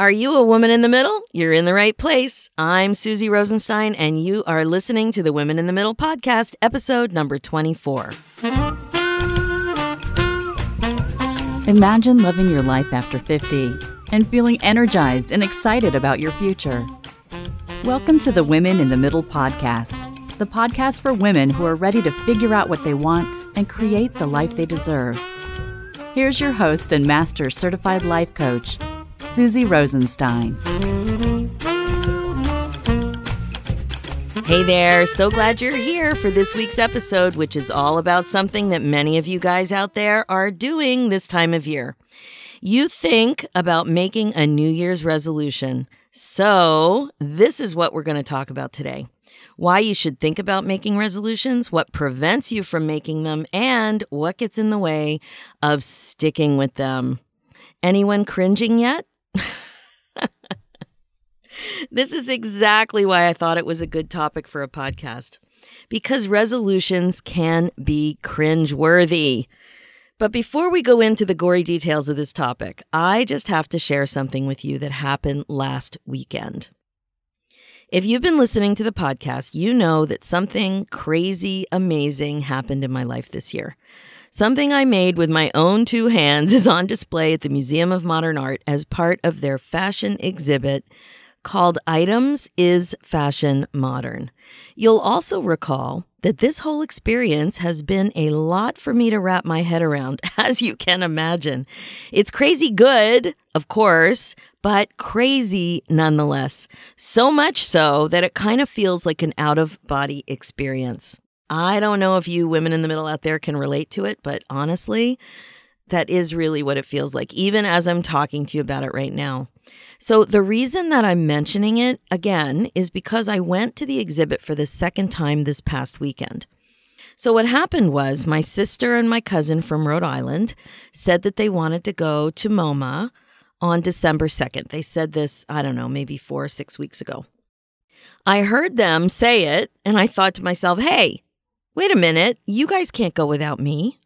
Are you a woman in the middle? You're in the right place. I'm Susie Rosenstein, and you are listening to the Women in the Middle podcast, episode number 24. Imagine living your life after 50 and feeling energized and excited about your future. Welcome to the Women in the Middle podcast, the podcast for women who are ready to figure out what they want and create the life they deserve. Here's your host and master certified life coach, Susie Rosenstein. Hey there, so glad you're here for this week's episode, which is all about something that many of you guys out there are doing this time of year. You think about making a New Year's resolution. So this is what we're going to talk about today. Why you should think about making resolutions, what prevents you from making them, and what gets in the way of sticking with them. Anyone cringing yet? This is exactly why I thought it was a good topic for a podcast, because resolutions can be cringeworthy. But before we go into the gory details of this topic, I just have to share something with you that happened last weekend. If you've been listening to the podcast, you know that something crazy, amazing happened in my life this year. Something I made with my own two hands is on display at the Museum of Modern Art as part of their fashion exhibit called Items is Fashion Modern. You'll also recall that this whole experience has been a lot for me to wrap my head around, as you can imagine. It's crazy good, of course, but crazy nonetheless. So much so that it kind of feels like an out-of-body experience. I don't know if you women in the middle out there can relate to it, but honestly, that is really what it feels like, even as I'm talking to you about it right now. So the reason that I'm mentioning it again is because I went to the exhibit for the second time this past weekend. So what happened was my sister and my cousin from Rhode Island said that they wanted to go to MoMA on December 2nd. They said this, I don't know, maybe 4 or 6 weeks ago. I heard them say it and I thought to myself, hey, wait a minute, you guys can't go without me.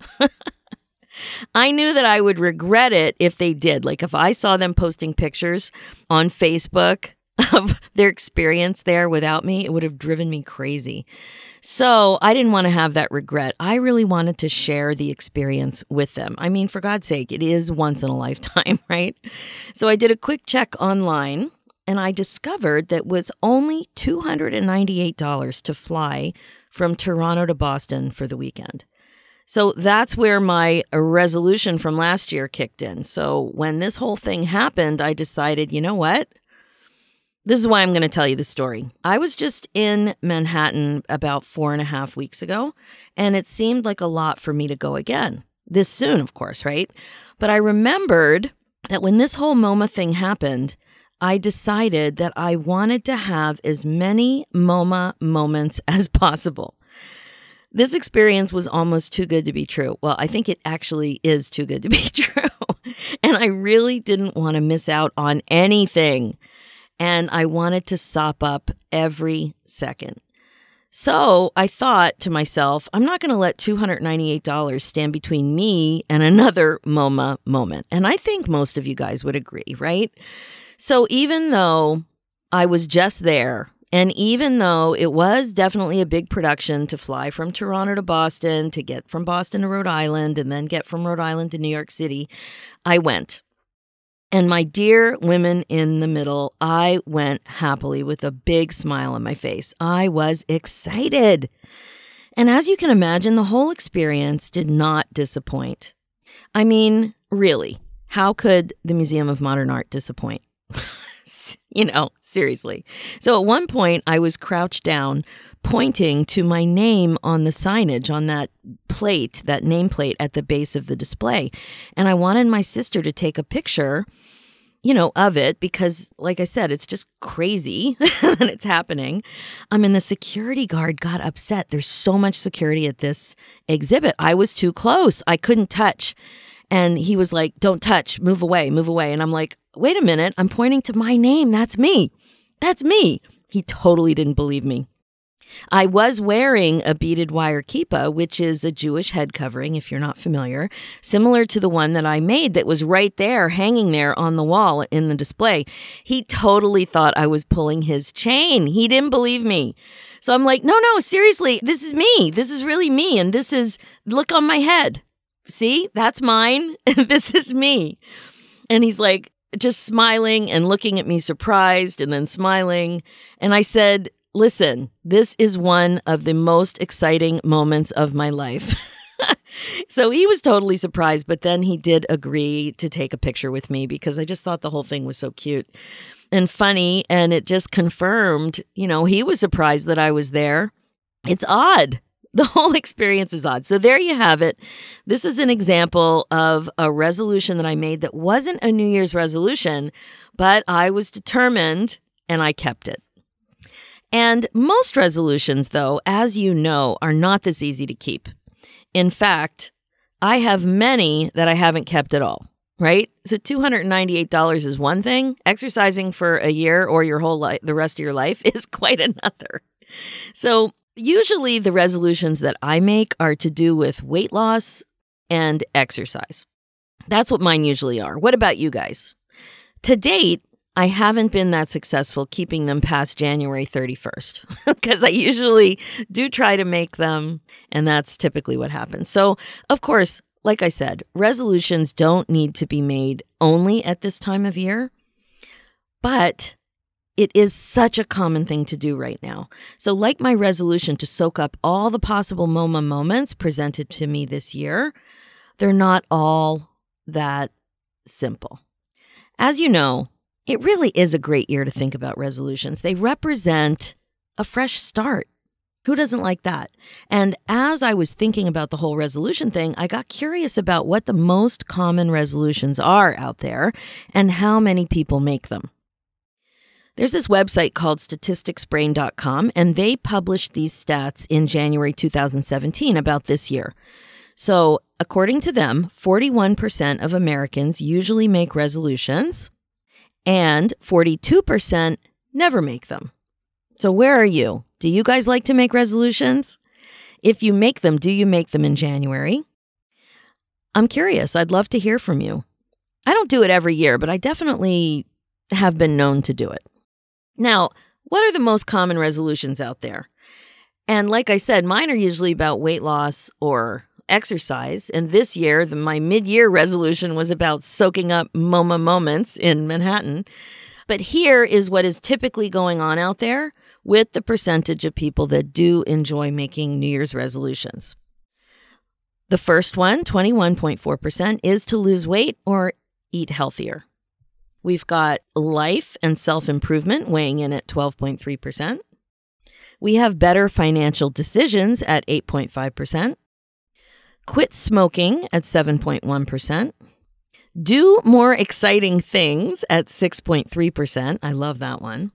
I knew that I would regret it if they did. Like if I saw them posting pictures on Facebook of their experience there without me, it would have driven me crazy. So I didn't want to have that regret. I really wanted to share the experience with them. I mean, for God's sake, it is once in a lifetime, right? So I did a quick check online and I discovered that it was only $298 to fly from Toronto to Boston for the weekend. So that's where my resolution from last year kicked in. So when this whole thing happened, I decided, you know what? This is why I'm going to tell you the story. I was just in Manhattan about 4.5 weeks ago, and it seemed like a lot for me to go again. This soon, of course, right? But I remembered that when this whole MoMA thing happened, I decided that I wanted to have as many MoMA moments as possible. This experience was almost too good to be true. Well, I think it actually is too good to be true. And I really didn't want to miss out on anything. And I wanted to sop up every second. So I thought to myself, I'm not going to let $298 stand between me and another MoMA moment. And I think most of you guys would agree, right? So even though I was just there, and even though it was definitely a big production to fly from Toronto to Boston, to get from Boston to Rhode Island, and then get from Rhode Island to New York City, I went. And my dear women in the middle, I went happily with a big smile on my face. I was excited. And as you can imagine, the whole experience did not disappoint. I mean, really, how could the Museum of Modern Art disappoint? You know, seriously. So at one point, I was crouched down, pointing to my name on the signage, on that plate, that nameplate at the base of the display. And I wanted my sister to take a picture, you know, of it because, like I said, it's just crazy that it's happening. And the security guard got upset. There's so much security at this exhibit. I was too close. I couldn't touch. And he was like, don't touch, move away, move away. And I'm like, wait a minute, I'm pointing to my name. That's me. That's me. He totally didn't believe me. I was wearing a beaded wire kippah, which is a Jewish head covering, if you're not familiar, similar to the one that I made that was right there, hanging there on the wall in the display. He totally thought I was pulling his chain. He didn't believe me. So I'm like, no, seriously, this is me. This is really me. And look on my head. See, that's mine. This is me. And he's like, just smiling and looking at me surprised and then smiling. And I said, listen, this is one of the most exciting moments of my life. So he was totally surprised, but then he did agree to take a picture with me because I just thought the whole thing was so cute and funny. And it just confirmed, he was surprised that I was there. It's odd. The whole experience is odd. So there you have it. This is an example of a resolution that I made that wasn't a New Year's resolution, but I was determined and I kept it. And most resolutions, though, as you know, are not this easy to keep. In fact, I have many that I haven't kept at all, right? So $298 is one thing. Exercising for a year or your whole life, the rest of your life, is quite another. So usually the resolutions that I make are to do with weight loss and exercise. That's what mine usually are. What about you guys? To date, I haven't been that successful keeping them past January 31st because I usually do try to make them, and that's typically what happens. So, of course, like I said, resolutions don't need to be made only at this time of year, but it is such a common thing to do right now. So like my resolution to soak up all the possible MoMA moments presented to me this year, they're not all that simple. As you know, it really is a great year to think about resolutions. They represent a fresh start. Who doesn't like that? And as I was thinking about the whole resolution thing, I got curious about what the most common resolutions are out there and how many people make them. There's this website called statisticsbrain.com, and they published these stats in January 2017 about this year. So according to them, 41% of Americans usually make resolutions, and 42% never make them. So where are you? Do you guys like to make resolutions? If you make them, do you make them in January? I'm curious. I'd love to hear from you. I don't do it every year, but I definitely have been known to do it. Now, what are the most common resolutions out there? And like I said, mine are usually about weight loss or exercise. And this year, my mid-year resolution was about soaking up MoMA moments in Manhattan. But here is what is typically going on out there with the percentage of people that do enjoy making New Year's resolutions. The first one, 21.4%, is to lose weight or eat healthier. We've got life and self-improvement weighing in at 12.3%. We have better financial decisions at 8.5%. Quit smoking at 7.1%. Do more exciting things at 6.3%. I love that one.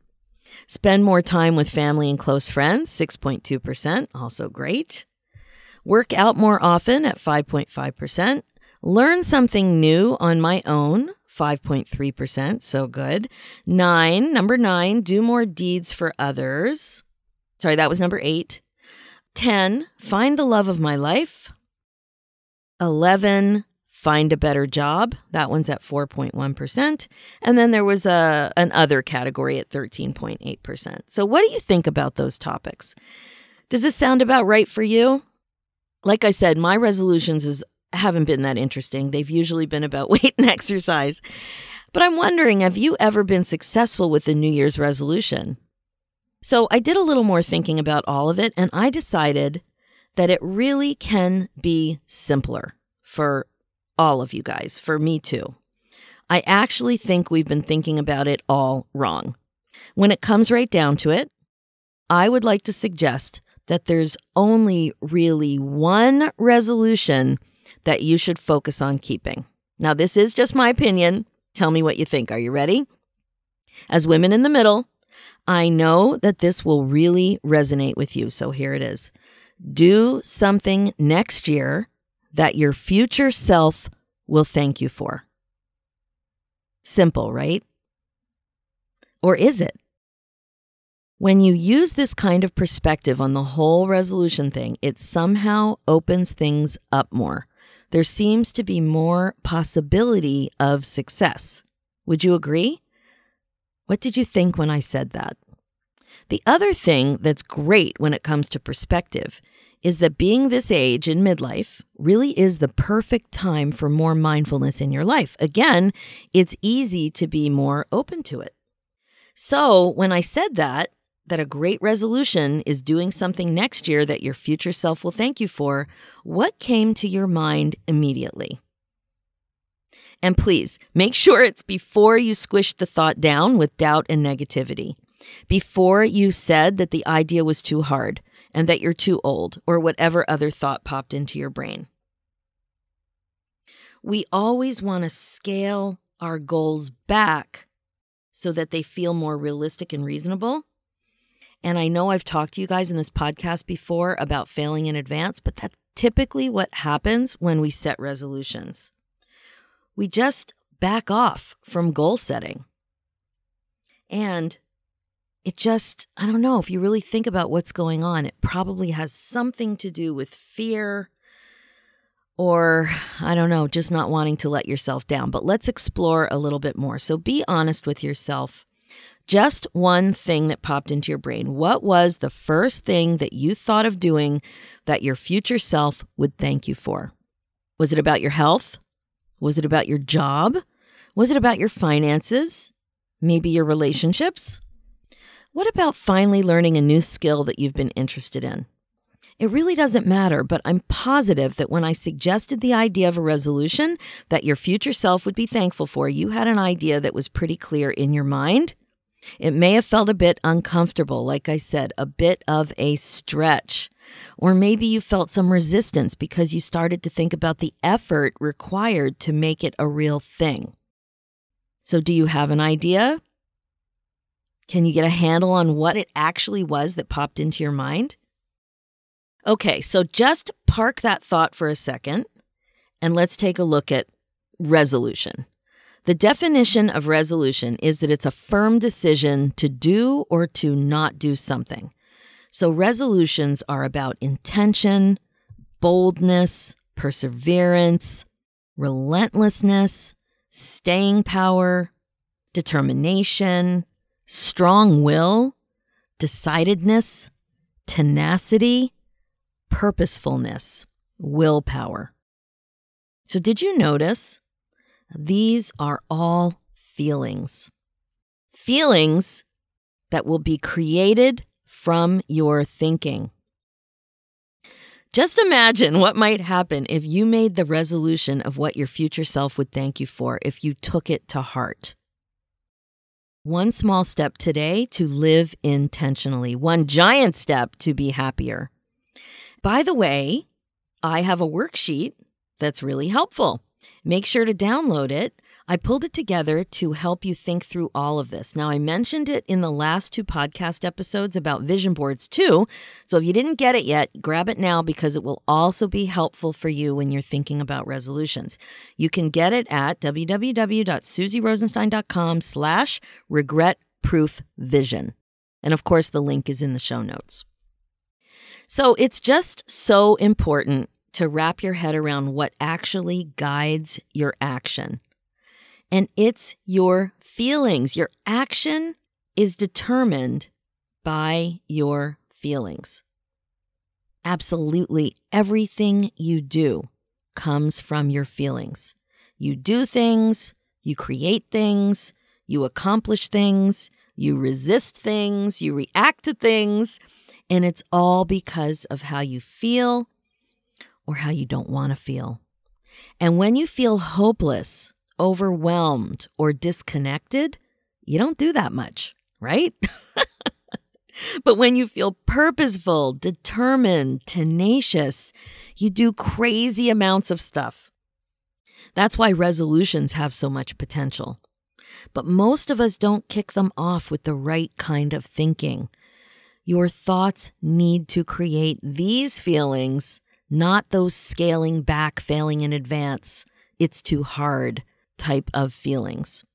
Spend more time with family and close friends, 6.2%. Also great. Work out more often at 5.5%. Learn something new on my own, 5.3%. So good. Number 9, do more deeds for others. Sorry, that was number 8. 10, find the love of my life. 11, find a better job. That one's at 4.1%. And then there was an other category at 13.8%. So what do you think about those topics? Does this sound about right for you? Like I said, my resolutions haven't been that interesting. They've usually been about weight and exercise. But I'm wondering, have you ever been successful with a New Year's resolution? So I did a little more thinking about all of it, and I decided that it really can be simpler for all of you guys, for me too. I actually think we've been thinking about it all wrong. When it comes right down to it, I would like to suggest that there's only really one resolution that you should focus on keeping. Now, this is just my opinion. Tell me what you think. Are you ready? As women in the middle, I know that this will really resonate with you, so here it is. Do something next year that your future self will thank you for. Simple, right? Or is it? When you use this kind of perspective on the whole resolution thing, it somehow opens things up more. There seems to be more possibility of success. Would you agree? What did you think when I said that? The other thing that's great when it comes to perspective is that being this age in midlife really is the perfect time for more mindfulness in your life. Again, it's easy to be more open to it. So when I said that a great resolution is doing something next year that your future self will thank you for, what came to your mind immediately? And please, make sure it's before you squish the thought down with doubt and negativity. Before you said that the idea was too hard and that you're too old or whatever other thought popped into your brain. We always want to scale our goals back so that they feel more realistic and reasonable. And I know I've talked to you guys in this podcast before about failing in advance, but that's typically what happens when we set resolutions. We just back off from goal setting. And it just, I don't know, if you really think about what's going on, it probably has something to do with fear or, I don't know, just not wanting to let yourself down. But let's explore a little bit more. So be honest with yourself. Just one thing that popped into your brain. What was the first thing that you thought of doing that your future self would thank you for? Was it about your health? Was it about your job? Was it about your finances? Maybe your relationships? What about finally learning a new skill that you've been interested in? It really doesn't matter, but I'm positive that when I suggested the idea of a resolution that your future self would be thankful for, you had an idea that was pretty clear in your mind. It may have felt a bit uncomfortable, like I said, a bit of a stretch. Or maybe you felt some resistance because you started to think about the effort required to make it a real thing. So do you have an idea? Can you get a handle on what it actually was that popped into your mind? Okay, so just park that thought for a second and let's take a look at resolution. The definition of resolution is that it's a firm decision to do or to not do something. So resolutions are about intention, boldness, perseverance, relentlessness, staying power, determination, strong will, decidedness, tenacity, purposefulness, willpower. So did you notice? These are all feelings. Feelings that will be created from your thinking. Just imagine what might happen if you made the resolution of what your future self would thank you for if you took it to heart. One small step today to live intentionally. One giant step to be happier. By the way, I have a worksheet that's really helpful. Make sure to download it. I pulled it together to help you think through all of this. Now, I mentioned it in the last 2 podcast episodes about vision boards too. So if you didn't get it yet, grab it now because it will also be helpful for you when you're thinking about resolutions. You can get it at www.susierosenstein.com/regretproofvision. And of course, the link is in the show notes. So it's just so important to wrap your head around what actually guides your action. And it's your feelings. Your action is determined by your feelings. Absolutely everything you do comes from your feelings. You do things, you create things, you accomplish things, you resist things, you react to things, and it's all because of how you feel or how you don't want to feel. And when you feel hopeless, overwhelmed, or disconnected, you don't do that much, right? But when you feel purposeful, determined, tenacious, you do crazy amounts of stuff. That's why resolutions have so much potential. But most of us don't kick them off with the right kind of thinking. Your thoughts need to create these feelings, not those scaling back, failing in advance, it's too hard type of feelings.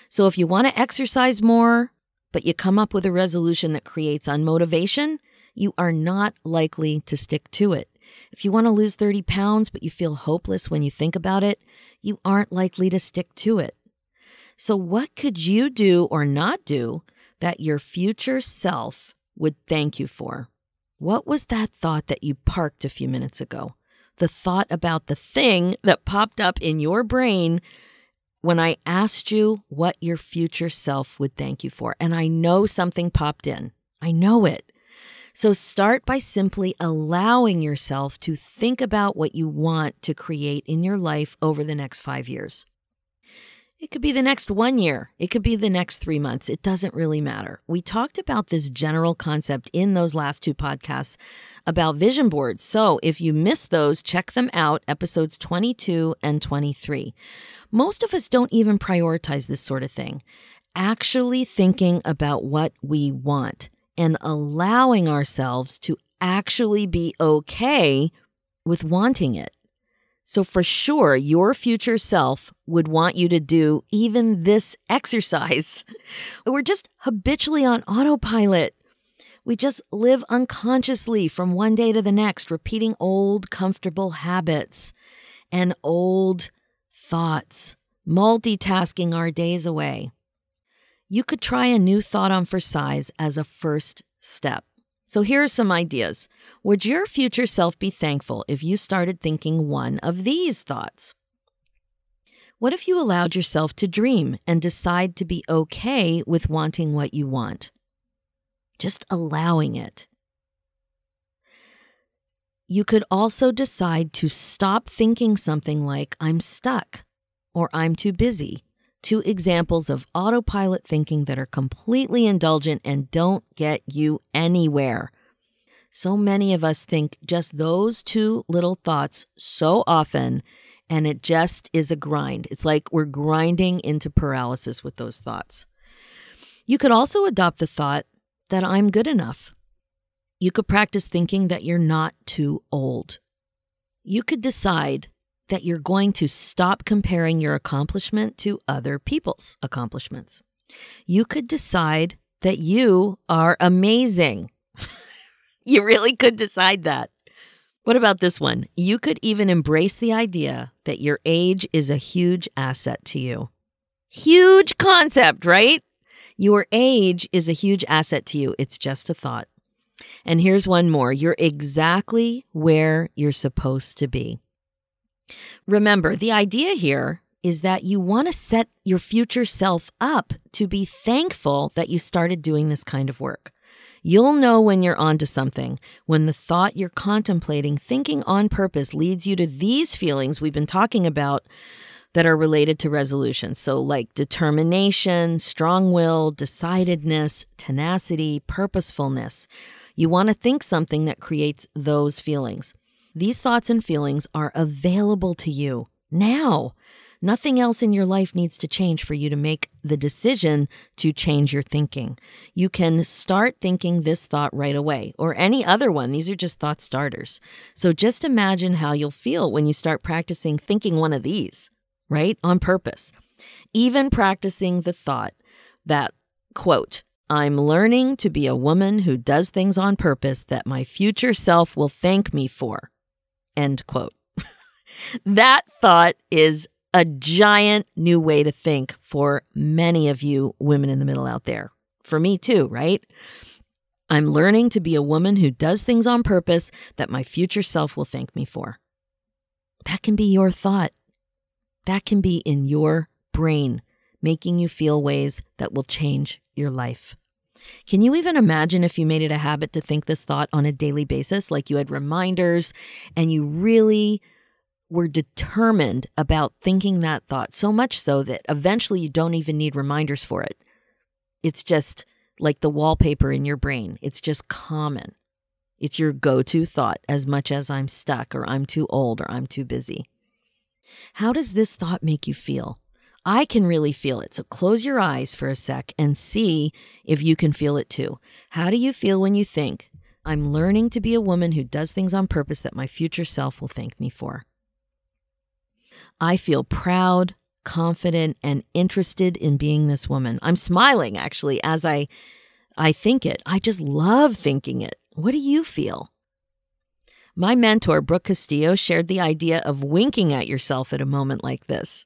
So if you want to exercise more, but you come up with a resolution that creates unmotivation, you are not likely to stick to it. If you want to lose 30 pounds, but you feel hopeless when you think about it, you aren't likely to stick to it. So what could you do or not do that your future self would thank you for? What was that thought that you parked a few minutes ago? The thought about the thing that popped up in your brain when I asked you what your future self would thank you for. And I know something popped in. I know it. So start by simply allowing yourself to think about what you want to create in your life over the next 5 years. It could be the next 1 year. It could be the next 3 months. It doesn't really matter. We talked about this general concept in those last 2 podcasts about vision boards. So if you missed those, check them out, episodes 22 and 23. Most of us don't even prioritize this sort of thing. Actually thinking about what we want and allowing ourselves to actually be okay with wanting it. So for sure, your future self would want you to do even this exercise. We're just habitually on autopilot. We just live unconsciously from one day to the next, repeating old, comfortable habits and old thoughts, multitasking our days away. You could try a new thought on for size as a first step. So here are some ideas. Would your future self be thankful if you started thinking one of these thoughts? What if you allowed yourself to dream and decide to be okay with wanting what you want? Just allowing it. You could also decide to stop thinking something like, I'm stuck or I'm too busy. 2 examples of autopilot thinking that are completely indulgent and don't get you anywhere. So many of us think just those 2 little thoughts so often, and it just is a grind. It's like we're grinding into paralysis with those thoughts. You could also adopt the thought that I'm good enough. You could practice thinking that you're not too old. You could decide that you're going to stop comparing your accomplishment to other people's accomplishments. You could decide that you are amazing. You really could decide that. What about this one? You could even embrace the idea that your age is a huge asset to you. Huge concept, right? Your age is a huge asset to you. It's just a thought. And here's one more. You're exactly where you're supposed to be. Remember, the idea here is that you want to set your future self up to be thankful that you started doing this kind of work. You'll know when you're onto something, when the thought you're contemplating, thinking on purpose, leads you to these feelings we've been talking about that are related to resolutions. So like determination, strong will, decidedness, tenacity, purposefulness. You want to think something that creates those feelings. These thoughts and feelings are available to you now. Nothing else in your life needs to change for you to make the decision to change your thinking. You can start thinking this thought right away, or any other one. These are just thought starters. So just imagine how you'll feel when you start practicing thinking one of these, right? On purpose. Even practicing the thought that, quote, I'm learning to be a woman who does things on purpose that my future self will thank me for. End quote. That thought is a giant new way to think for many of you women in the middle out there. For me too, right? I'm learning to be a woman who does things on purpose that my future self will thank me for. That can be your thought. That can be in your brain, making you feel ways that will change your life. Can you even imagine if you made it a habit to think this thought on a daily basis, like you had reminders and you really were determined about thinking that thought, so much so that eventually you don't even need reminders for it. It's just like the wallpaper in your brain. It's just common. It's your go-to thought as much as I'm stuck or I'm too old or I'm too busy. How does this thought make you feel? I can really feel it. So close your eyes for a sec and see if you can feel it too. How do you feel when you think, I'm learning to be a woman who does things on purpose that my future self will thank me for? I feel proud, confident, and interested in being this woman. I'm smiling, actually, as I think it. I just love thinking it. What do you feel? My mentor, Brooke Castillo, shared the idea of winking at yourself at a moment like this,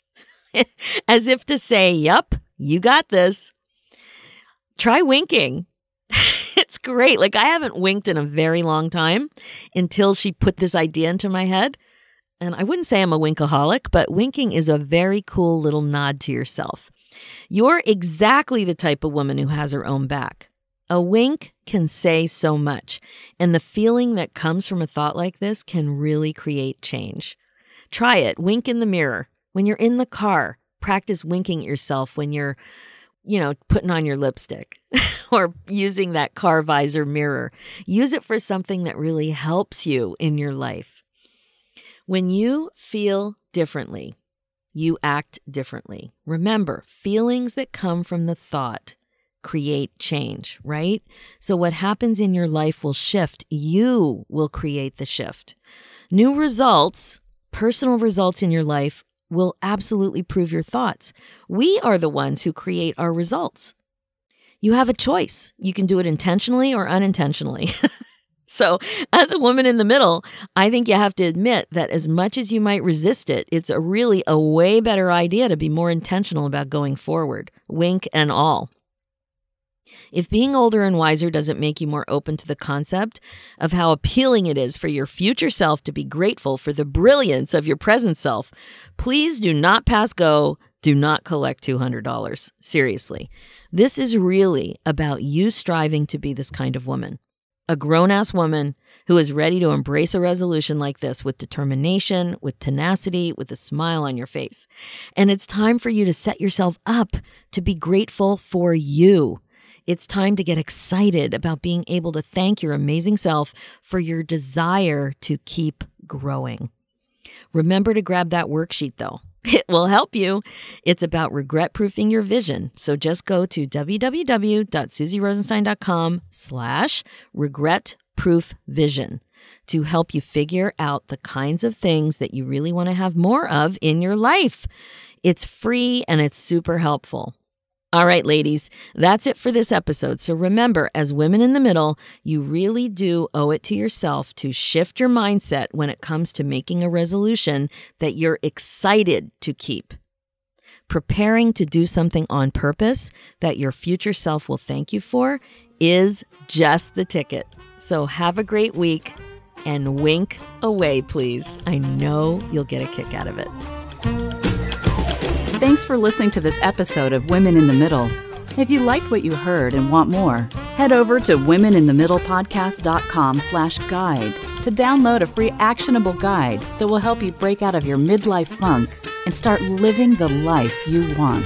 as if to say, yup, you got this. Try winking. It's great. Like, I haven't winked in a very long time until she put this idea into my head. And I wouldn't say I'm a winkaholic, but winking is a very cool little nod to yourself. You're exactly the type of woman who has her own back. A wink can say so much, and the feeling that comes from a thought like this can really create change. Try it. Wink in the mirror. When you're in the car, practice winking at yourself when you're, putting on your lipstick or using that car visor mirror. Use it for something that really helps you in your life. When you feel differently, you act differently. Remember, feelings that come from the thought create change, right? So what happens in your life will shift. You will create the shift. New results, personal results in your life will absolutely prove your thoughts. We are the ones who create our results. You have a choice. You can do it intentionally or unintentionally. So as a woman in the middle, I think you have to admit that as much as you might resist it, it's really a way better idea to be more intentional about going forward, wink and all. If being older and wiser doesn't make you more open to the concept of how appealing it is for your future self to be grateful for the brilliance of your present self, please do not pass go. Do not collect $200. Seriously. This is really about you striving to be this kind of woman. A grown-ass woman who is ready to embrace a resolution like this with determination, with tenacity, with a smile on your face. And it's time for you to set yourself up to be grateful for you. It's time to get excited about being able to thank your amazing self for your desire to keep growing. Remember to grab that worksheet, though. It will help you. It's about regret-proofing your vision. So just go to www.susierosenstein.com/regret-proof-vision to help you figure out the kinds of things that you really want to have more of in your life. It's free and it's super helpful. All right, ladies, that's it for this episode. So remember, as women in the middle, you really do owe it to yourself to shift your mindset when it comes to making a resolution that you're excited to keep. Preparing to do something on purpose that your future self will thank you for is just the ticket. So have a great week and wink away, please. I know you'll get a kick out of it. Thanks for listening to this episode of Women in the Middle. If you liked what you heard and want more, head over to womeninthemiddlepodcast.com/guide to download a free actionable guide that will help you break out of your midlife funk and start living the life you want.